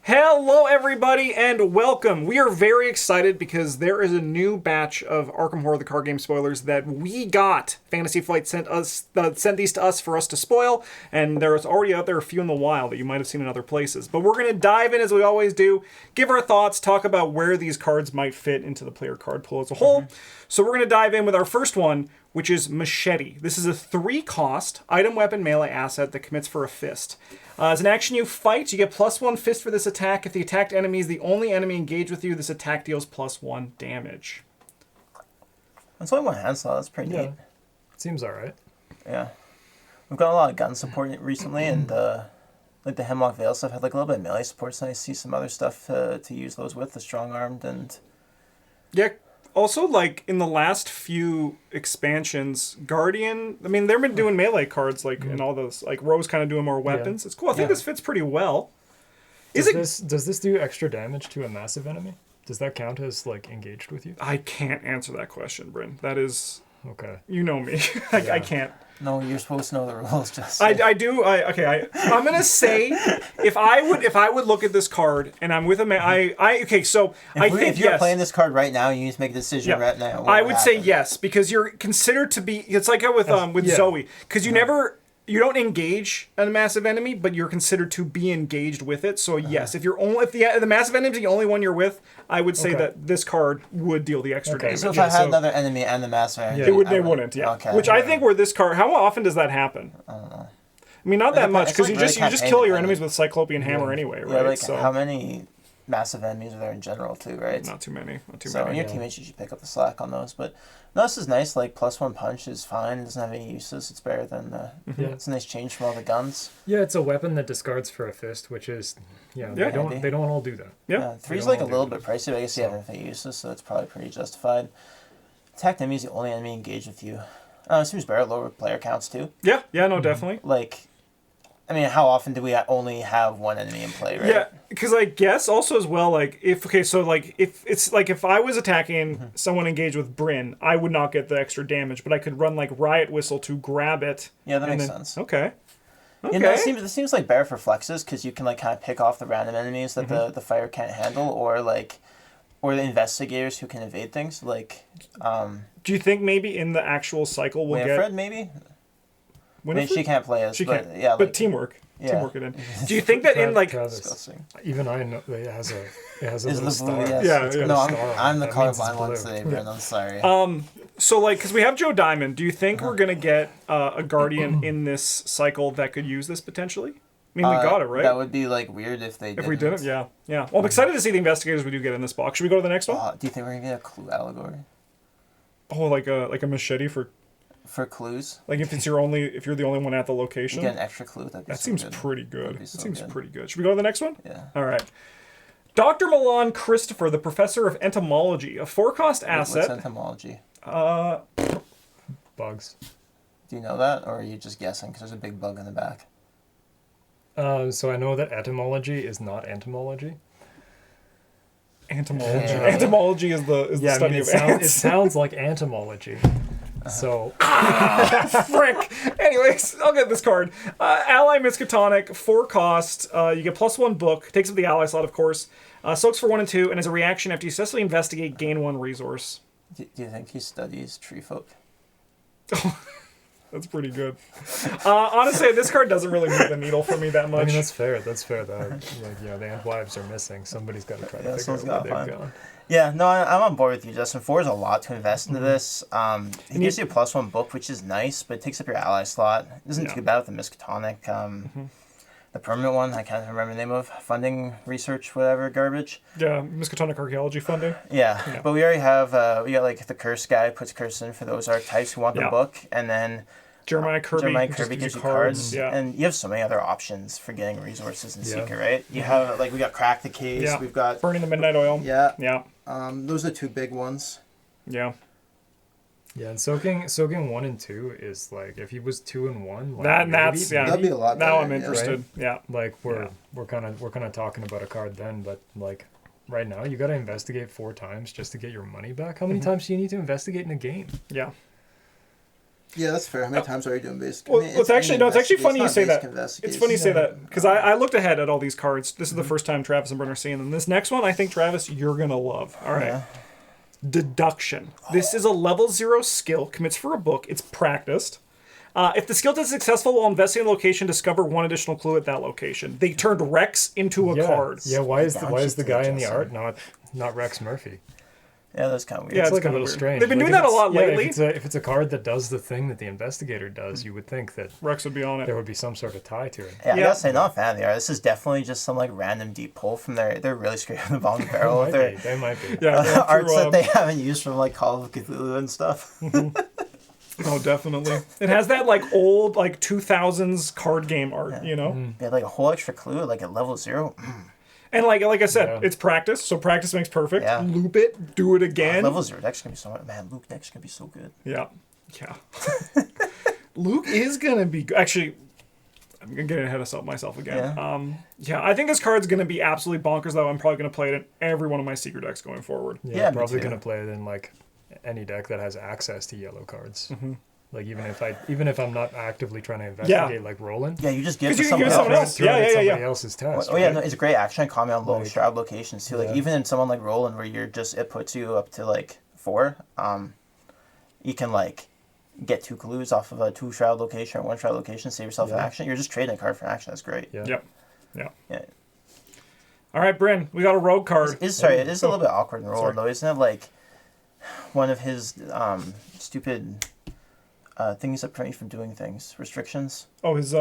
Hello, everybody, and welcome. We are very excited because there is a new batch of Arkham Horror, the card game spoilers that we got. Fantasy Flight sent these to us for us to spoil, and there's already out there a few in the wild that you might have seen in other places. But we're going to dive in as we always do, give our thoughts, talk about where these cards might fit into the player card pool as a whole. So we're going to dive in with our first one, which is Machete. This is a 3-cost item, weapon, melee asset that commits for a fist. As an action you fight, you get +1 fist for this attack. If the attacked enemy is the only enemy engaged with you, this attack deals +1 damage. That's only one hand slot. That's pretty neat. Seems alright. Yeah. We've got a lot of gun support recently, and like the Hemlock Veil stuff had like a little bit of melee support, so I see some other stuff to use those with, the strong-armed and... Yeah, also, like, in the last few expansions, Guardian, I mean, they've been doing melee cards, like, in all those, like, Rose kind of doing more weapons. It's cool. I think this fits pretty well. Does this do extra damage to a massive enemy? Does that count as, like, engaged with you? I can't answer that question, Bryn. That is... Okay. You know me. I can't. No, you're supposed to know the rules, Justin. I'm gonna say if I would look at this card and I'm with a man, if you're playing this card right now, you need to make a decision right now. I would say yes, because you're considered to be. It's like how with Zoe, because you don't engage a massive enemy, but you're considered to be engaged with it. So yes, if the massive enemy is the only one you're with, I would say that this card would deal the extra damage. So if I had another enemy and the massive enemy, they wouldn't. Yeah. Okay. Which I think where this card, how often does that happen? I don't know. I mean, not that much, because you just kill your enemies with Cyclopean Hammer anyway, right? Yeah, like how many massive enemies are there in general too, right? Not too many. So your teammates usually pick up the slack on those, but no, this is nice. Like +1 punch is fine. It doesn't have any uses. It's better than it's a nice change from all the guns. Yeah, it's a weapon that discards for a fist, which is they don't all do that. Yeah, 3's like a little bit pricey, but I guess you have anything uses, so it's probably pretty justified. Attacked enemy is the only enemy engaged with you. It seems better, lower player counts too. Yeah, no, definitely. Like, I mean, how often do we only have one enemy in play, right? Yeah, because I guess also as well, like, if I was attacking someone engaged with Bryn, I would not get the extra damage, but I could run, like, Riot Whistle to grab it. Yeah, that makes sense. Okay. You know, it seems like better for flexes, because you can, like, kind of pick off the random enemies that the fire can't handle, or the investigators who can evade things, like... Do you think maybe in the actual cycle we'll Winifred, maybe? I mean, she can't play us, but teamwork. Yeah. Teamwork it in. Do you think that in, like... Even I know it has a little star. Yes. Yeah. No, I'm the colorblind one today, Brent. I'm sorry. So, like, because we have Joe Diamond, do you think we're going to get a Guardian in this cycle that could use this potentially? I mean, we got it, right? That would be, like, weird if they didn't. If we didn't, yeah. Well, I'm excited to see the investigators we do get in this box. Should we go to the next one? Do you think we're going to get a clue allegory? Oh, like a machete for clues? Like if you're the only one at the location? You get an extra clue. That seems pretty good. That seems pretty good. Should we go to the next one? Yeah. All right. Dr. Milan Christopher, the professor of entomology, a 4-cost asset. What's entomology? Bugs. Do you know that, or are you just guessing because there's a big bug in the back? So I know that etymology is not entomology. Entomology. Yeah. Entomology is the study of ants. It sounds like entomology. So frick. Anyways, I'll get this card. Ally Miskatonic, 4-cost. You get +1 book. Takes up the ally slot, of course. Soaks for 1 and 2, and as a reaction, after you successfully investigate, gain 1 resource. Do you think he studies tree folk? That's pretty good. Honestly, this card doesn't really move the needle for me that much. I mean, that's fair. The ant wives are missing. Somebody's got to try to figure out where they've gone. Yeah, no, I'm on board with you, Justin. 4 is a lot to invest into this. He gives you a +1 book, which is nice, but it takes up your ally slot. It isn't too bad with the Miskatonic. The permanent one, I can't remember the name of. Funding, research, whatever, garbage. Yeah, Miskatonic archaeology funding. Yeah, but we already have, we got like the curse guy puts curse in for those archetypes who want the book, and then... Jeremiah Kirby gives you cards, and you have so many other options for getting resources in Seeker, right? You have, like, we got Crack the Case, we've got... Burning the Midnight Oil. Yeah. Those are 2 big ones. Yeah. Yeah, and soaking 1 and 2 is, like, if he was 2 and 1, like, that'd be a lot better. Now I'm interested. Right? Yeah. Like, we're kind of talking about a card then, but, like, right now you got to investigate 4 times just to get your money back. How many times do you need to investigate in a game? Yeah. Yeah, that's fair. How many times are you doing basic? Well, it's actually funny you say that. It's funny you say Yeah. that because I looked ahead at all these cards. This is the first time Travis and Brent are seeing them. This next one, I think Travis, you're gonna love. All right. Yeah. Deduction. This is a level 0 skill. Commits for a book. It's practiced. If the skill test is successful while investigating the location, discover one additional clue at that location. They turned Rex into a card. Yeah, why is the guy in the Justin. art not Rex Murphy? Yeah, that's kind of weird. Yeah, It's it's like a kinda little weird. strange. They've been Like, doing that a if lot it's- lately. If it's a card that does the thing that the investigator does, you would think that Rex would be on it. there would be some sort of tie to it. Yeah, I Yeah. gotta say, not a fan of the art. This is definitely just some like random deep pull from they're really scraping the bottom of the barrel with their They might be. Yeah, yeah, arts true, that they haven't used from like Call of Cthulhu and stuff. Oh, definitely. It has that like old like 2000s card game art, you know. They had like a whole extra clue like at level 0. And like I said, Yeah. it's practice, so practice makes perfect. Yeah. Loop it, do it again. Level 0 deck's gonna be so man. Luke deck's gonna be so good. Yeah, yeah. Luke is gonna be actually. I'm gonna get ahead of myself again. Yeah. I think this card's gonna be absolutely bonkers. Though I'm probably gonna play it in every one of my secret decks going forward. Yeah, me probably too. gonna play it in like any deck that has access to yellow cards. Mm-hmm. Like even if I'm not actively trying to investigate, like Roland, Yeah, you just give it 'Cause to you give someone it else. someone else. Yeah, Throw it at yeah, somebody yeah. else's test. Oh yeah, right? no, it's a great action comment on low Like- shroud locations too. Like Yeah. even in someone like Roland, where you're just it puts you up to like 4. You can like get 2 clues off of a 2 shroud location or 1 shroud location. Save yourself an Yeah. action. You're just trading a card for action. That's great. Yeah. Yep. Yeah. Yeah. All right, Bryn, we got a rogue card. It is a little bit awkward in Roland though, isn't it? Like one of his stupid things that prevent you from doing things, restrictions. Oh, his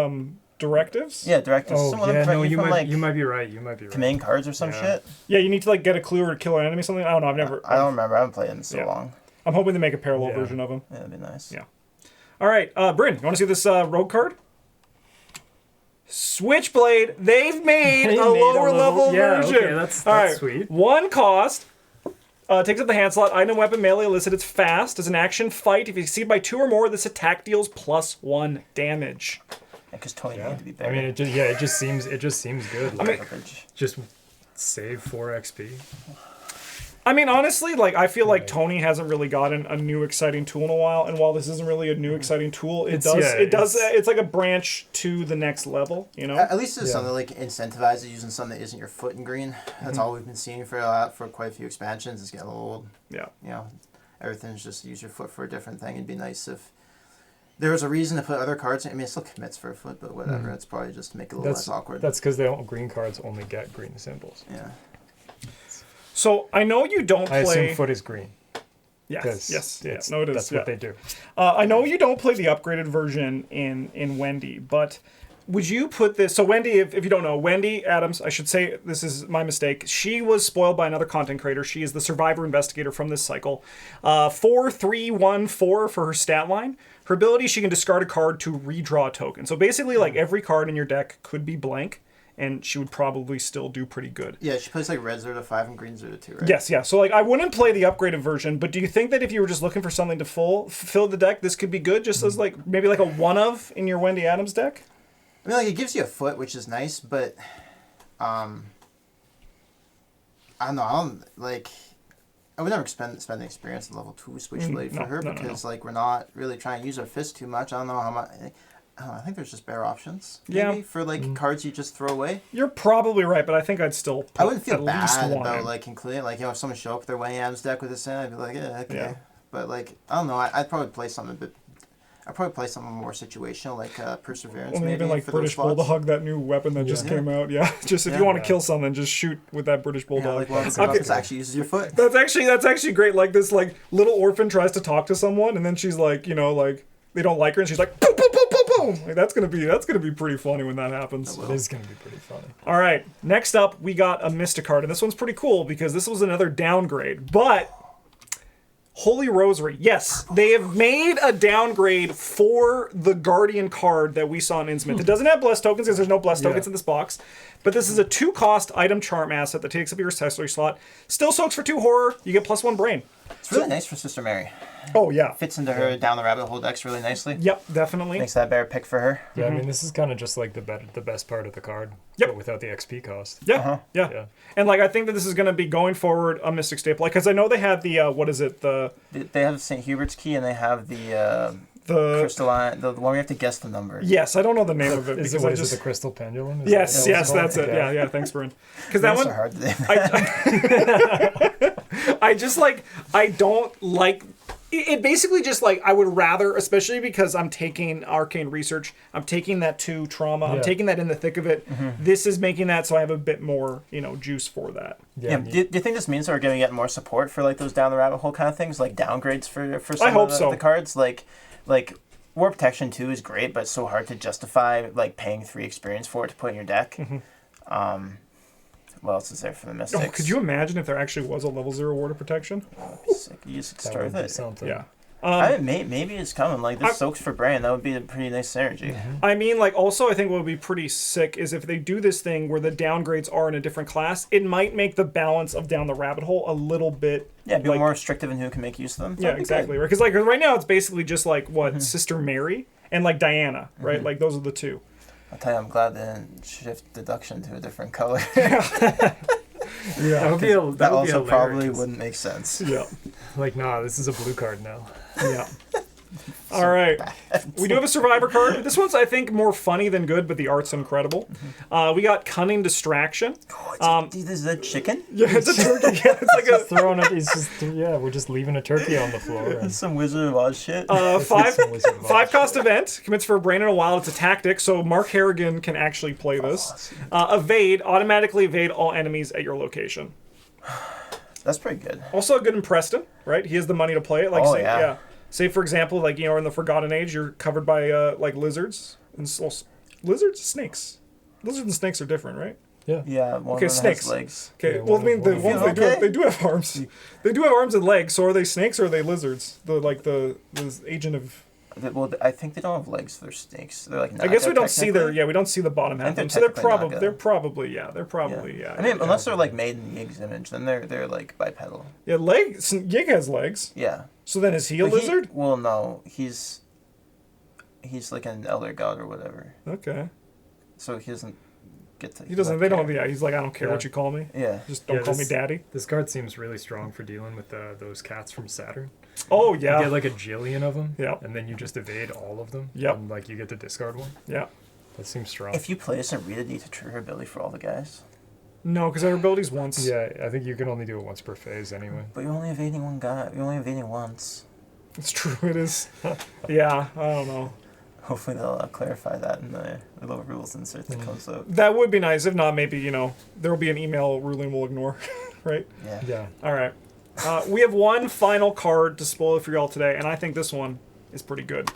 directives. Yeah, directives. Oh Someone that yeah, prevent no, you you from might like you might be right. You might be right. command cards or some Yeah. shit. Yeah, you need to like get a clue or kill an enemy. Something. I don't know. I've never. I don't remember. I haven't played it in so Yeah. long. I'm hoping to make a parallel Yeah. version of him. Yeah, that'd be nice. Yeah. All right, Bryn, you want to see this rogue card? Switchblade. They've made They a made a lower level level- yeah, version. okay, that's All right, sweet. 1 cost. Takes up the hand slot. Item, weapon, melee, illicit. It's fast. As an action fight, if you succeed by 2 or more, this attack deals +1 damage. Because Tony Yeah. needed to be I better. mean, it just seems good. Like, Garbage. just save 4 XP. I mean, honestly, like I feel like Tony hasn't really gotten a new exciting tool in a while, and while this isn't really a new exciting tool, it's like a branch to the next level, you know? At least there's Yeah. something like incentivizes using something that isn't your foot in green. That's all we've been seeing for quite a few expansions. It's getting a little old. Yeah. You know, everything's just use your foot for a different thing. It'd be nice if there was a reason to put other cards. I mean, it still commits for a foot, but whatever. It's probably just to make it a little less awkward. That's because green cards only get green symbols. Yeah. So I know you don't I play. assume foot is green. Yes, yes, yeah. it's- No, it is. That's yeah. what they do. I know you don't play the upgraded version in Wendy, but would you put this? So Wendy, if you don't know, Wendy Adams, I should say this is my mistake. She was spoiled by another content creator. She is the survivor investigator from this cycle. 4-3-1-4 for her stat line. Her ability, she can discard a card to redraw a token. So basically, like every card in your deck could be blank, and she would probably still do pretty good. Yeah, she plays like red 0-5 and green 0-2, right? Yes, yeah. So like I wouldn't play the upgraded version, but do you think that if you were just looking for something to fill the deck, this could be good just as like maybe like a one of in your Wendy Adams deck? I mean, like it gives you a foot, which is nice, but I don't know. I would never spend the experience in level 2 Switchblade for her because like we're not really trying to use our fist too much. I don't know how much. I think there's just better options. Maybe, Yeah. for like cards you just throw away. You're probably right, but I think I'd still put I wouldn't feel at least bad one about in. like including like if someone show up with their Wendy Adams deck with this in, I'd be like, yeah, okay. Yeah. But like I don't know. I'd probably play something a bit. I'd probably play something more situational like Perseverance. Or maybe even like for British those slots. Bulldog, that new weapon that just Yeah. came out. Yeah, just if Yeah. you want to Yeah. kill someone, just shoot with that British Yeah, Bulldog. like one of the Okay. cards actually uses your foot. That's actually great. Like this like little orphan tries to talk to someone, and then she's like, you know, like they don't like her, and she's like, boom, boom, boom, boom, boom. Like, that's gonna be pretty funny when that happens. It is going to be pretty funny. All right, next up we got a Mystic card, and this one's pretty cool because this was another downgrade. But Holy Rosary, yes, they have made a downgrade for the Guardian card that we saw in Innsmouth. It doesn't have blessed tokens because there's no blessed tokens in this box, but this is a 2-cost item charm asset that takes up your accessory slot. Still soaks for 2 horror. You get +1 brain. It's really nice for Sister Mary. Oh yeah. Fits into her down the rabbit hole decks really nicely. Yep, definitely. Makes that a better pick for her. Yeah, I mean, this is kind of just like the best part of the card. Yep. But without the XP cost. Yeah, yeah, Yeah. And like I think that this is going to be going forward a Mystic staple, like because I know they had the what is it, the They have St. Hubert's key and they have the Crystalline, the one we have to guess the number. Yes, I don't know the name of it Is because it, I what is just it, the crystal pendulum? Is yes, that what yes, it's called? that's it. Okay. Yeah, thanks, Bryn. Because that one, So hard to I just like I don't like. It basically just like I would rather, especially because I'm taking arcane research, I'm taking that to trauma, I'm Yeah. taking that in the thick of it. This is making that so I have a bit more, juice for that. Yeah. Do you think this means that we're going to get more support for like those down the rabbit hole kind of things, like downgrades for some I hope of so. the cards? Like War Protection 2 is great, but it's so hard to justify like paying 3 experience for it to put in your deck. What else is there for the Mystics? Oh, could you imagine if there actually was a level 0 ward of protection? Sick. You just That start would with be it. something. Yeah. I mean, maybe it's coming. Like this soaks for Brand. That would be a pretty nice synergy. I mean, like, also, I think what would be pretty sick is if they do this thing where the downgrades are in a different class, it might make the balance of down the rabbit hole a little bit. Yeah, be like, more restrictive in who can make use of them. Yeah, exactly. Right? Because, like, right now it's basically just, like, what, Sister Mary and, like, Diana, right? Like, those are the two. I'll tell you, I'm glad they didn't shift deduction to a different color. Yeah, that would be that also hilarious. probably wouldn't make sense. Yeah. Like, nah, this is a blue card now. Yeah. All right. We do have a survivor card. This one's, I think, more funny than good, but the art's incredible. We got Cunning Distraction. Dude, is that chicken? Yeah, it's a turkey. Yeah, it's like a Throwing it, it's just, yeah, we're just leaving a turkey on the floor. That's And some Wizard of Oz shit. five some Wizard of Oz. 5 cost event. Commits for a brain and a wild. It's a tactic, so Mark Harrigan can actually play this. Evade. Automatically evade all enemies at your location. That's pretty good. Also good in Preston, right? He has the money to play it. Like, Oh, say, yeah. Say, for example, like, in the Forgotten Age, you're covered by, like, lizards. Lizards? Snakes. Lizards and snakes are different, right? Yeah. Yeah, one Okay, of them snakes. has legs. Okay, Yeah, well, I mean, the one of ones them. they do have arms. They do have arms and legs, so are they snakes or are they lizards? The agent of... Well, I think they don't have legs. They're snakes. They're like. I guess we Naga, don't see we don't see the bottom half of they're them. So they're technically probably, Naga. yeah. I mean, unless they're like made in Yig's image, then they're like bipedal. Yeah, legs. Yig has legs. Yeah. So then is he a But lizard? Well, no, he's like an elder god or whatever. Okay. So he doesn't get to. He doesn't. They don't. Yeah. He's like, I don't care what Yeah. you call me. Yeah. Just don't Yeah, call me this- daddy. This card seems really strong for dealing with those cats from Saturn. Oh You yeah. get like a jillion of them, Yep. and then you just evade all of them. Yep. And like you get to discard one. Yeah. That seems strong. If you play this and Rita need to trigger ability for all the guys, No, because our abilities once. Yeah, I think you can only do it once per phase anyway. but you're only evading one guy. You're only evading once. It's true. It is. Yeah. I don't know. Hopefully they'll clarify that in the little rules insert that comes out. That would be nice. If not, maybe there will be an email ruling we'll ignore. Right. Yeah. Yeah. All right. We have one final card to spoil for y'all today, and I think this one is pretty good.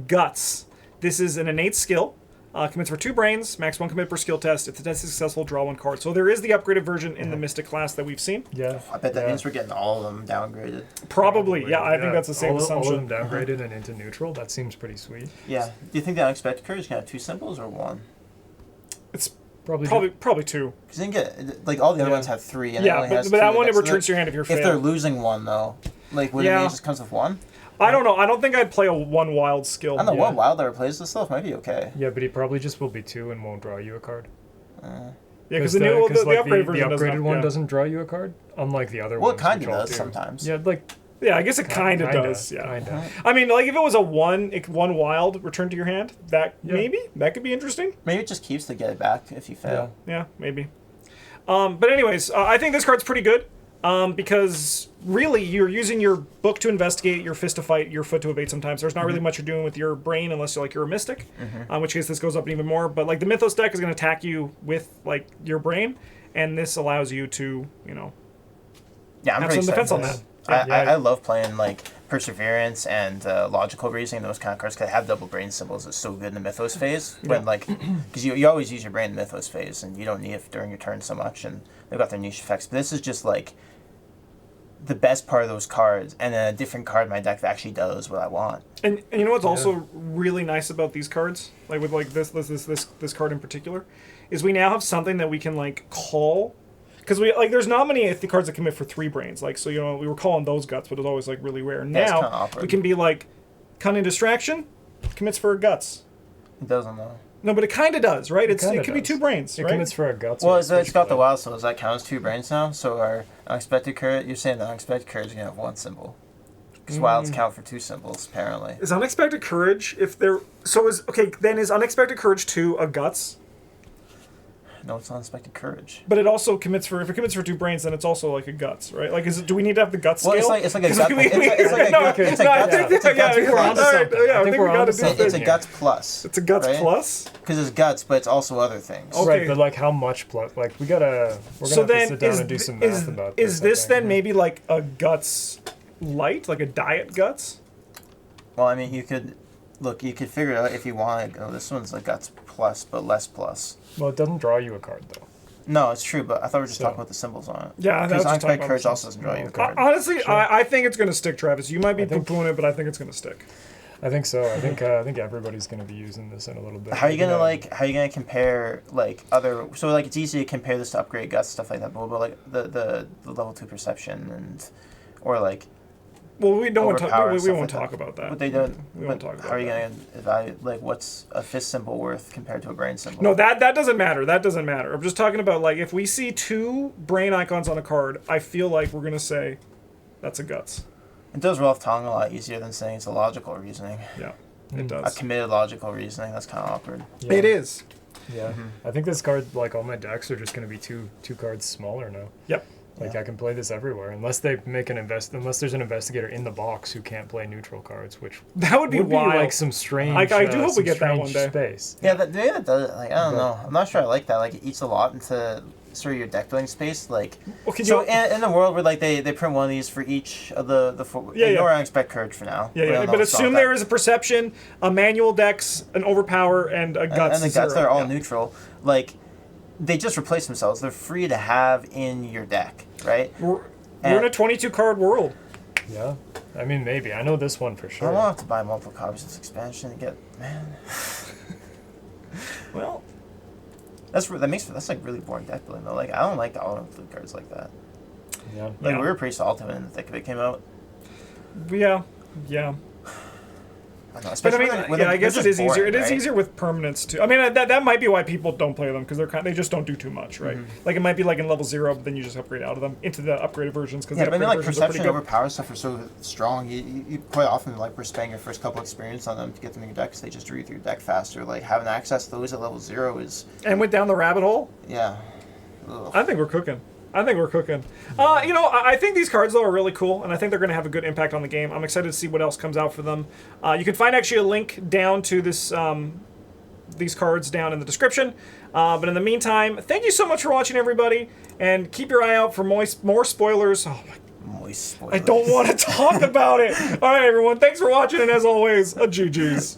Guts. This is an innate skill. Commits for 2 brains, max 1 commit per skill test. If the test is successful, draw 1 card. So there is the upgraded version in the Mystic class that we've seen. Yeah. I bet that yeah. means we're getting all of them downgraded. Probably. Yeah, I think that's the same all assumption. of them downgraded and into neutral. That seems pretty sweet. Yeah. Do you think the unexpected card is gonna have 2 symbols or 1? It's Probably. probably 2. Because you can get like all the other Yeah. ones have 3. And it Yeah, only but has that 2 one it so returns to your hand if you're If they're failed. losing 1 though, like would it Yeah. mean it just comes with 1? I don't know. I don't think I'd play a 1 wild skill. I don't know Yeah. what wild that replaces this stuff might be okay. Yeah, but he probably just will be 2 and won't draw you a card. Yeah, because the new the like, upgrade version the upgraded one yeah. doesn't draw you a card, unlike the other Well, ones. it kind which of all does do. sometimes. Yeah, like Yeah, I guess it kind of kinda, does. Yeah. kinda. I mean, like if it was a one wild return to your hand, that Yeah. maybe that could be interesting. Maybe it just keeps to get it back if you fail. Yeah, maybe. But anyways, I think this card's pretty good because really you're using your book to investigate, your fist to fight, your foot to evade. Sometimes there's not really much you're doing with your brain unless you're a mystic. In which case this goes up even more. But like the Mythos deck is going to attack you with like your brain, and this allows you to Yeah, I'm have pretty some defense excited on for that. this. Yeah. I love playing like Perseverance and Logical Reasoning, those kind of cards, because have double brain symbols. It's so good in the Mythos phase. When like, because you always use your brain in the Mythos phase, and you don't need it during your turn so much, and they've got their niche effects. But this is just like the best part of those cards, and then a different card in my deck that actually does what I want. And you know what's also really nice about these cards, like with like this card in particular, is we now have something that we can like call, because we like there's not many cards that commit for 3 brains. Like so we were calling those guts, but it was always like really rare. That's kinda Now awkward. we can be like, Cunning Distraction commits for guts. It doesn't though. No, but it kind of does, right? It kinda could be does. 2 brains, It right? commits for a guts. Well, or a it's got the switchblade. wild, so does that count as 2 brains now? So our unexpected card, you're saying the unexpected card is gonna have 1 symbol. Because wilds count for 2 symbols, apparently. Is Unexpected Courage, if they're... So then is Unexpected Courage 2 a guts? No, it's Unexpected Courage. But it also commits for... If it commits for 2 brains, then it's also like a guts, right? Like, do we need to have the guts Well, scale? it's like a gut. It's a guts plus. It's a guts right? plus? Because it's guts, but it's also other things. Okay. Right, but like how much plus? Like we're gonna have to sit down and do some math about this. Is this then maybe like a guts light, like a diet guts? Well, I mean, you could figure it out if you want to go. This one's a guts plus, but less plus. Well, it doesn't draw you a card though. No, it's true, but I thought we were just talking about the symbols on it. Yeah, because that's Unexpected Courage also doesn't draw you a card. Honestly, sure. I think it's going to stick, Travis. You might be poo-pooing it, but I think it's going to stick. I think so. I think everybody's going to be using this in a little bit. How are you gonna compare like other? So like it's easy to compare this to upgrade guts stuff like that, but like the level 2 perception or like. Well, we won't like talk about that. But they don't. We won't talk about that. How are you going to evaluate, like, what's a fist symbol worth compared to a brain symbol? No, that doesn't matter. That doesn't matter. I'm just talking about, like, if we see 2 brain icons on a card, I feel like we're going to say that's a guts. It does roll off tongue a lot easier than saying it's a logical reasoning. Yeah, it does. A committed logical reasoning, that's kind of awkward. Yeah. It is. Yeah. I think this card, like all my decks, are just going to be two cards smaller now. Yep. Like I can play this everywhere unless they make unless there's an investigator in the box who can't play neutral cards, which that would be wild. Like some strange. I do hope we get that one day. Space. Yeah, that does it. Like I don't know. I'm not sure I like that. Like it eats a lot into sort of your deck building space. Like in the world where like they print one of these for each of the 4. Ignore Unexpected Courage for now. But assume there is a perception, a manual dex, an overpower, and a guts. And the guts are all neutral. Like. They just replace themselves. They're free to have in your deck, right? We're in a 22-card world. Yeah. I mean, maybe. I know this one for sure. I won't have to buy multiple copies of this expansion and get... Man. Well... That's like really boring deck building, though. Like, I don't like the auto-include cards like that. Yeah. Like, we were pretty salty when the thick of it came out. Yeah. I know, but I mean, I guess it is boring, easier. It is easier with permanents too. I mean, that might be why people don't play them because they just don't do too much, right? Like it might be like in level 0, but then you just upgrade out of them into the upgraded versions because but I mean, like perception over power stuff are so strong. You quite often like we're spending your first couple experience on them to get them in your deck because they just read through your deck faster. Like having access to those at level 0 is went down the rabbit hole. Yeah, I think we're cooking. I think these cards, though, are really cool, and I think they're going to have a good impact on the game. I'm excited to see what else comes out for them. You can find actually a link down to these cards down in the description. But in the meantime, thank you so much for watching, everybody, and keep your eye out for more spoilers. Oh my moist spoilers. I don't want to talk about it. All right, everyone. Thanks for watching, and as always, a GG's.